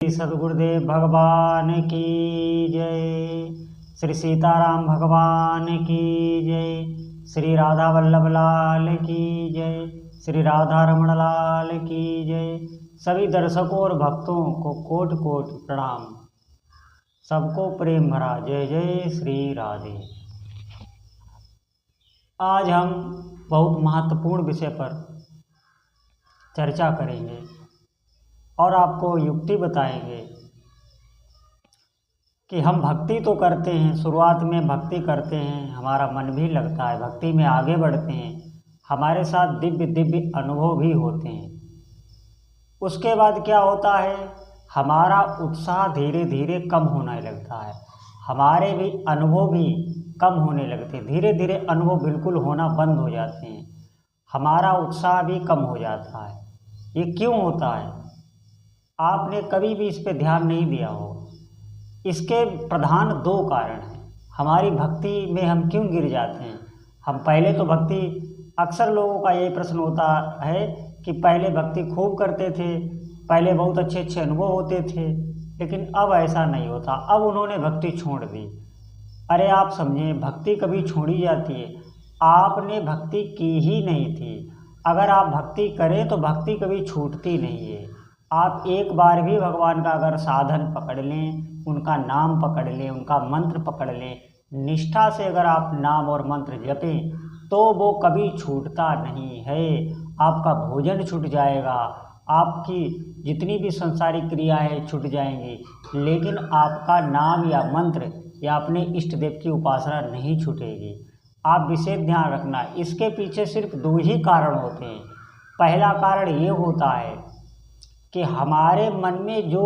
सदगुरुदेव भगवान की जय। श्री सीताराम भगवान की जय। श्री राधा वल्लभ लाल की जय। श्री राधा रमण लाल की जय। सभी दर्शकों और भक्तों को कोटि कोटि प्रणाम। सबको प्रेम भरा जय जय श्री राधे। आज हम बहुत महत्वपूर्ण विषय पर चर्चा करेंगे और आपको युक्ति बताएंगे कि हम भक्ति तो करते हैं, शुरुआत में भक्ति करते हैं, हमारा मन भी लगता है, भक्ति में आगे बढ़ते हैं, हमारे साथ दिव्य दिव्य अनुभव भी होते हैं। उसके बाद क्या होता है, हमारा उत्साह धीरे धीरे कम होने लगता है, हमारे भी अनुभव भी कम होने लगते हैं, धीरे धीरे अनुभव बिल्कुल होना बंद हो जाते हैं, हमारा उत्साह भी कम हो जाता है। ये क्यों होता है? आपने कभी भी इस पे ध्यान नहीं दिया हो। इसके प्रधान दो कारण हैं। हमारी भक्ति में हम क्यों गिर जाते हैं? हम पहले तो भक्ति, अक्सर लोगों का ये प्रश्न होता है कि पहले भक्ति खूब करते थे, पहले बहुत अच्छे अच्छे अनुभव होते थे, लेकिन अब ऐसा नहीं होता, अब उन्होंने भक्ति छोड़ दी। अरे आप समझें, भक्ति कभी छोड़ी जाती है? आपने भक्ति की ही नहीं थी। अगर आप भक्ति करें तो भक्ति कभी छूटती नहीं है। आप एक बार भी भगवान का अगर साधन पकड़ लें, उनका नाम पकड़ लें, उनका मंत्र पकड़ लें, निष्ठा से अगर आप नाम और मंत्र जपें तो वो कभी छूटता नहीं है। आपका भोजन छूट जाएगा, आपकी जितनी भी संसारिक क्रियाएं छूट जाएंगी, लेकिन आपका नाम या मंत्र या अपने इष्ट देव की उपासना नहीं छूटेगी। आप विशेष ध्यान रखना, इसके पीछे सिर्फ दो ही कारण होते हैं। पहला कारण ये होता है कि हमारे मन में जो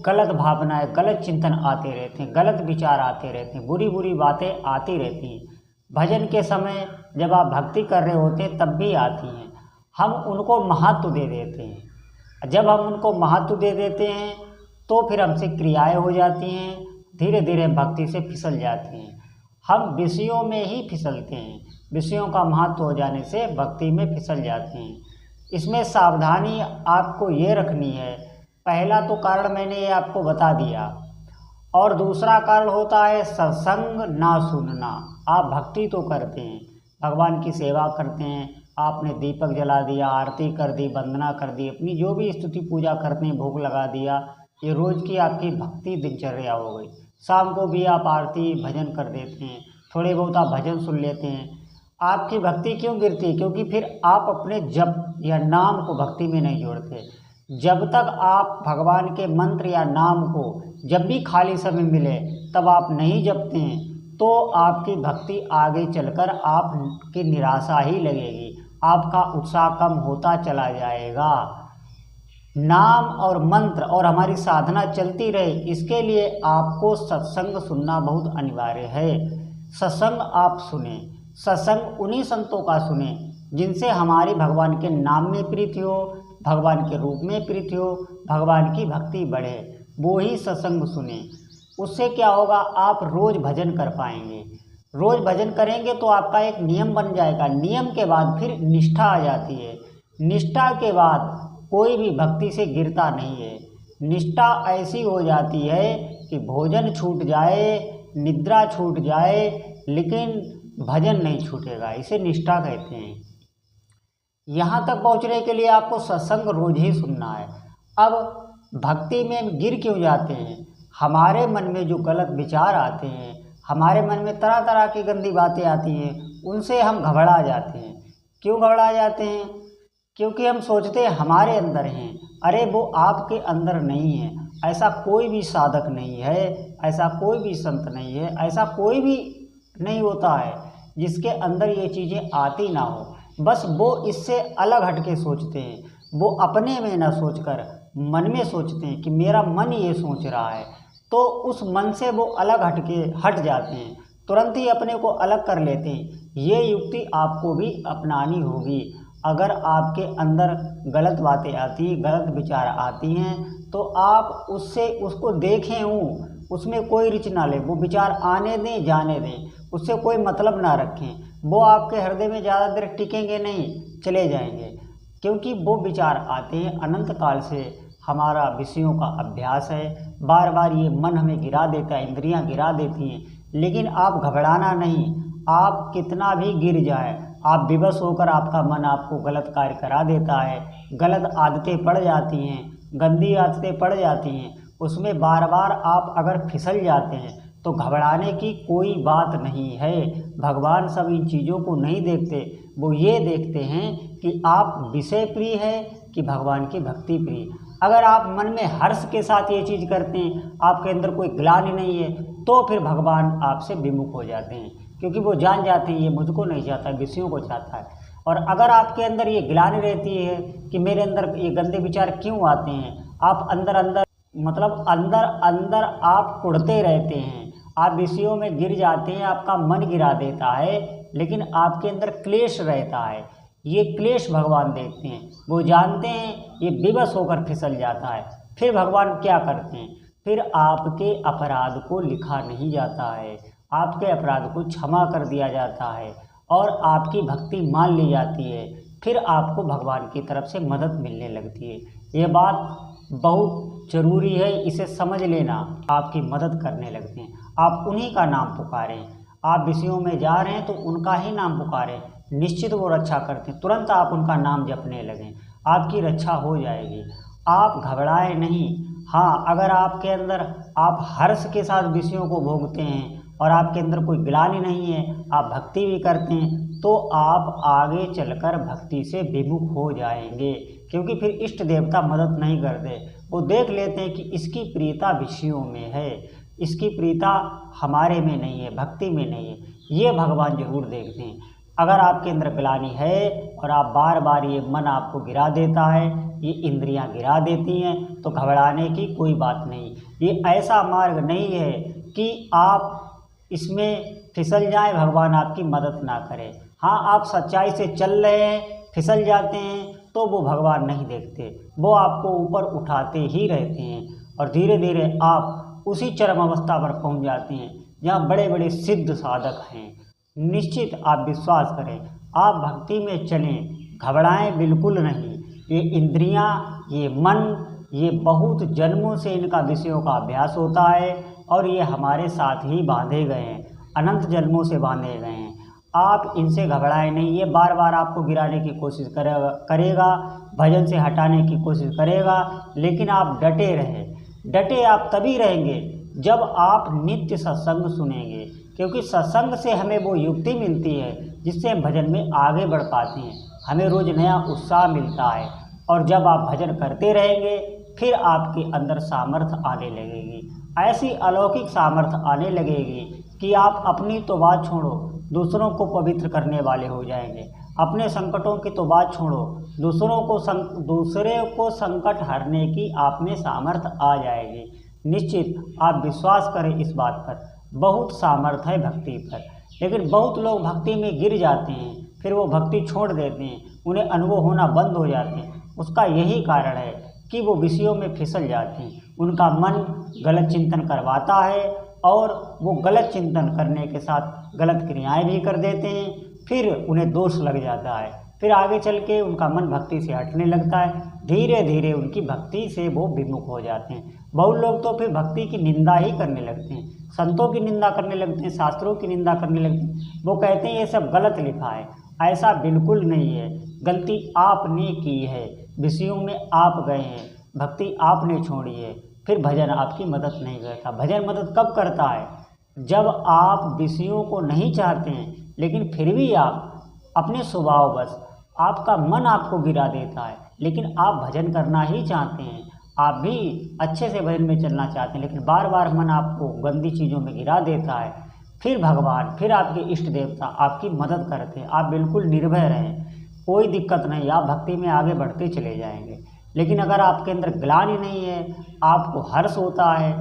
गलत भावनाएं, गलत चिंतन आते रहते हैं, गलत विचार आते रहते हैं, बुरी बुरी बातें आती रहती हैं। भजन के समय जब आप भक्ति कर रहे होते हैं तब भी आती हैं, हम उनको महत्व दे देते हैं। जब हम उनको महत्व दे देते हैं तो फिर हमसे क्रियाएं हो जाती हैं, धीरे धीरे भक्ति से फिसल जाती हैं। हम विषयों में ही फिसलते हैं, विषयों का महत्व हो जाने से भक्ति में फिसल जाते हैं। इसमें सावधानी आपको ये रखनी है। पहला तो कारण मैंने ये आपको बता दिया, और दूसरा कारण होता है सत्संग ना सुनना। आप भक्ति तो करते हैं, भगवान की सेवा करते हैं, आपने दीपक जला दिया, आरती कर दी, वंदना कर दी, अपनी जो भी स्तुति पूजा करते हैं, भोग लगा दिया, ये रोज़ की आपकी भक्ति दिनचर्या हो गई। शाम को भी आप आरती भजन कर देते हैं, थोड़े बहुत आप भजन सुन लेते हैं। आपकी भक्ति क्यों गिरती है? क्योंकि फिर आप अपने जप या नाम को भक्ति में नहीं जोड़ते। जब तक आप भगवान के मंत्र या नाम को जब भी खाली समय मिले तब आप नहीं जपते हैं तो आपकी भक्ति आगे चलकर आपकी निराशा ही लगेगी, आपका उत्साह कम होता चला जाएगा। नाम और मंत्र और हमारी साधना चलती रहे, इसके लिए आपको सत्संग सुनना बहुत अनिवार्य है। सत्संग आप सुने, सत्संग उन्हीं संतों का सुने जिनसे हमारी भगवान के नाम में प्रीति हो, भगवान के रूप में प्रीति हो, भगवान की भक्ति बढ़े, वो ही सत्संग सुने। उससे क्या होगा, आप रोज़ भजन कर पाएंगे। रोज़ भजन करेंगे तो आपका एक नियम बन जाएगा। नियम के बाद फिर निष्ठा आ जाती है। निष्ठा के बाद कोई भी भक्ति से गिरता नहीं है। निष्ठा ऐसी हो जाती है कि भोजन छूट जाए, निद्रा छूट जाए, लेकिन भजन नहीं छूटेगा। इसे निष्ठा कहते हैं। यहाँ तक पहुँचने के लिए आपको सत्संग रोज ही सुनना है। अब भक्ति में गिर क्यों जाते हैं? हमारे मन में जो गलत विचार आते हैं, हमारे मन में तरह तरह की गंदी बातें आती हैं, उनसे हम घबरा जाते हैं। क्यों घबरा जाते हैं? क्योंकि हम सोचते हैं हमारे अंदर हैं। अरे वो आपके अंदर नहीं है। ऐसा कोई भी साधक नहीं है, ऐसा कोई भी संत नहीं है, ऐसा कोई भी नहीं होता है जिसके अंदर ये चीज़ें आती ना हो। बस वो इससे अलग हटके सोचते हैं। वो अपने में ना सोचकर मन में सोचते हैं कि मेरा मन ये सोच रहा है, तो उस मन से वो अलग हट जाते हैं, तुरंत ही अपने को अलग कर लेते हैं। ये युक्ति आपको भी अपनानी होगी। अगर आपके अंदर गलत बातें आती, गलत विचार आती हैं, तो आप उसको देखें, उसमें कोई रुचि ना लें। वो विचार आने दें, जाने दें, उससे कोई मतलब ना रखें। वो आपके हृदय में ज़्यादा देर टिकेंगे नहीं, चले जाएंगे। क्योंकि वो विचार आते हैं अनंत काल से हमारा विषयों का अभ्यास है। बार बार ये मन हमें गिरा देता है, इंद्रियां गिरा देती हैं, लेकिन आप घबराना नहीं। आप कितना भी गिर जाए, आप विवश होकर आपका मन आपको गलत कार्य करा देता है, गलत आदतें पड़ जाती हैं, गंदी आदतें पड़ जाती हैं, उसमें बार बार आप अगर फिसल जाते हैं तो घबराने की कोई बात नहीं है। भगवान सब इन चीज़ों को नहीं देखते, वो ये देखते हैं कि आप विषय प्रिय है कि भगवान की भक्ति प्रिय। अगर आप मन में हर्ष के साथ ये चीज़ करते हैं, आपके अंदर कोई ग्लानि नहीं है, तो फिर भगवान आपसे विमुख हो जाते हैं, क्योंकि वो जान जाते हैं ये मुझको नहीं चाहता, विषयों को चाहता है। और अगर आपके अंदर ये ग्लानि रहती है कि मेरे अंदर ये गंदे विचार क्यों आते हैं, आप अंदर अंदर मतलब अंदर अंदर आप कुढ़ते रहते हैं, आप विषयों में गिर जाते हैं, आपका मन गिरा देता है, लेकिन आपके अंदर क्लेश रहता है। ये क्लेश भगवान देखते हैं, वो जानते हैं ये विवश होकर फिसल जाता है। फिर भगवान क्या करते हैं, फिर आपके अपराध को लिखा नहीं जाता है, आपके अपराध को क्षमा कर दिया जाता है और आपकी भक्ति मान ली जाती है। फिर आपको भगवान की तरफ से मदद मिलने लगती है। ये बात बहुत ज़रूरी है, इसे समझ लेना। आपकी मदद करने लगते हैं, आप उन्हीं का नाम पुकारें। आप विषयों में जा रहे हैं तो उनका ही नाम पुकारें, निश्चित वो रक्षा करते हैं। तुरंत आप उनका नाम जपने लगें, आपकी रक्षा हो जाएगी। आप घबराए नहीं। हाँ, अगर आपके अंदर आप हर्ष के साथ विषयों को भोगते हैं और आपके अंदर कोई ग्लानि नहीं है, आप भक्ति भी करते हैं, तो आप आगे चलकर भक्ति से विमुख हो जाएंगे, क्योंकि फिर इष्ट देवता मदद नहीं करते। वो देख लेते हैं कि इसकी प्रियता विषयों में है, इसकी प्रियता हमारे में नहीं है, भक्ति में नहीं है। ये भगवान जरूर देखते हैं। अगर आपके अंदर ग्लानि है और आप बार बार ये मन आपको गिरा देता है, ये इंद्रियां गिरा देती हैं, तो घबराने की कोई बात नहीं। ये ऐसा मार्ग नहीं है कि आप इसमें फिसल जाएं, भगवान आपकी मदद ना करें। हाँ, आप सच्चाई से चल रहे हैं, फिसल जाते हैं, तो वो भगवान नहीं देखते, वो आपको ऊपर उठाते ही रहते हैं और धीरे धीरे आप उसी चरम अवस्था पर पहुंच जाते हैं जहाँ बड़े बड़े सिद्ध साधक हैं। निश्चित आप विश्वास करें, आप भक्ति में चलें, घबराएं बिल्कुल नहीं। ये इंद्रियां, ये मन, ये बहुत जन्मों से इनका विषयों का अभ्यास होता है और ये हमारे साथ ही बांधे गए हैं, अनंत जन्मों से बांधे गए हैं। आप इनसे घबराएं नहीं। ये बार बार आपको गिराने की कोशिश करेगा, भजन से हटाने की कोशिश करेगा, लेकिन आप डटे रहें। डटे आप तभी रहेंगे जब आप नित्य सत्संग सुनेंगे, क्योंकि सत्संग से हमें वो युक्ति मिलती है जिससे हम भजन में आगे बढ़ पाते हैं, हमें रोज़ नया उत्साह मिलता है। और जब आप भजन करते रहेंगे, फिर आपके अंदर सामर्थ्य आने लगेगी, ऐसी अलौकिक सामर्थ्य आने लगेगी कि आप अपनी तो बात छोड़ो, दूसरों को पवित्र करने वाले हो जाएंगे। अपने संकटों की तो बात छोड़ो, दूसरे को संकट हरने की आप में सामर्थ्य आ जाएगी। निश्चित आप विश्वास करें इस बात पर, बहुत सामर्थ्य है भक्ति पर। लेकिन बहुत लोग भक्ति में गिर जाते हैं, फिर वो भक्ति छोड़ देते हैं, उन्हें अनुभव होना बंद हो जाते हैं। उसका यही कारण है कि वो विषयों में फिसल जाते हैं, उनका मन गलत चिंतन करवाता है और वो गलत चिंतन करने के साथ गलत क्रियाएं भी कर देते हैं, फिर उन्हें दोष लग जाता है, फिर आगे चल के उनका मन भक्ति से हटने लगता है, धीरे धीरे उनकी भक्ति से वो विमुख हो जाते हैं। बहुत लोग तो फिर भक्ति की निंदा ही करने लगते हैं, संतों की निंदा करने लगते हैं, शास्त्रों की निंदा करने लगते हैं। वो कहते हैं ये सब गलत लिखा है। ऐसा बिल्कुल नहीं है, गलती आपने की है, विषयों में आप गए हैं, भक्ति आपने छोड़ी है, फिर भजन आपकी मदद नहीं करता। भजन मदद कब करता है? जब आप विषयों को नहीं चाहते हैं, लेकिन फिर भी आप अपने स्वभाववश आपका मन आपको गिरा देता है, लेकिन आप भजन करना ही चाहते हैं, आप भी अच्छे से भजन में चलना चाहते हैं, लेकिन बार बार मन आपको गंदी चीज़ों में गिरा देता है। फिर भगवान, फिर आपके इष्ट देवता आपकी मदद करते हैं। आप बिल्कुल निर्भय रहें, कोई दिक्कत नहीं, आप भक्ति में आगे बढ़ते चले जाएंगे। लेकिन अगर आपके अंदर ग्लानि नहीं है, आपको हर्ष होता है,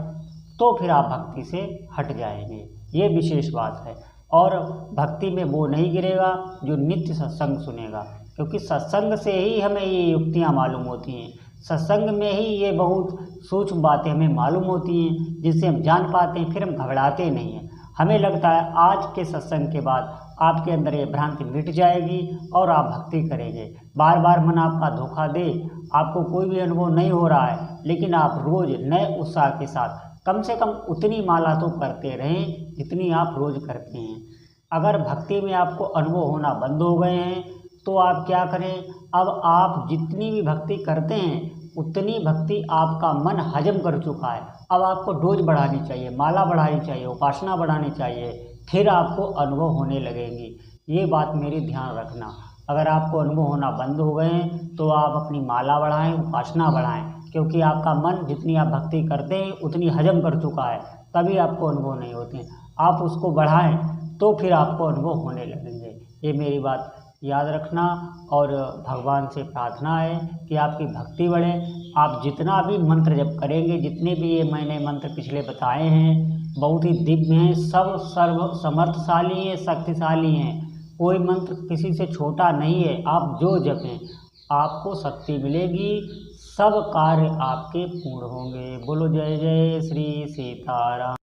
तो फिर आप भक्ति से हट जाएंगे। ये विशेष बात है। और भक्ति में वो नहीं गिरेगा जो नित्य सत्संग सुनेगा, क्योंकि सत्संग से ही हमें ये युक्तियाँ मालूम होती हैं, सत्संग में ही ये बहुत सूक्ष्म बातें हमें मालूम होती हैं, जिससे हम जान पाते हैं, फिर हम घबराते नहीं हैं। हमें लगता है आज के सत्संग के बाद आपके अंदर ये भ्रांति मिट जाएगी और आप भक्ति करेंगे। बार बार मन आपका धोखा दे, आपको कोई भी अनुभव नहीं हो रहा है, लेकिन आप रोज़ नए उत्साह के साथ कम से कम उतनी माला तो करते रहें जितनी आप रोज़ करते हैं। अगर भक्ति में आपको अनुभव होना बंद हो गए हैं तो आप क्या करें, अब आप जितनी भी भक्ति करते हैं उतनी भक्ति आपका मन हजम कर चुका है। अब आपको डोज बढ़ानी चाहिए, माला बढ़ानी चाहिए, उपासना बढ़ानी चाहिए, फिर आपको अनुभव होने लगेंगी। ये बात मेरी ध्यान रखना। अगर आपको अनुभव होना बंद हो गए हैं तो आप अपनी माला बढ़ाएं, उपासना बढ़ाएं, क्योंकि आपका मन जितनी आप भक्ति करते हैं उतनी हजम कर चुका है, तभी आपको अनुभव नहीं होते हैं। आप उसको बढ़ाएं तो फिर आपको अनुभव होने लगेंगे। ये मेरी बात याद रखना और भगवान से प्रार्थना है कि आपकी भक्ति बढ़े। आप जितना भी मंत्र जप करेंगे, जितने भी ये मैंने मंत्र पिछले बताए हैं, बहुत ही दिव्य हैं, सब सर्व समर्थशाली हैं, शक्तिशाली हैं। कोई मंत्र किसी से छोटा नहीं है। आप जो जपें आपको शक्ति मिलेगी, सब कार्य आपके पूर्ण होंगे। बोलो जय जय श्री सीताराम।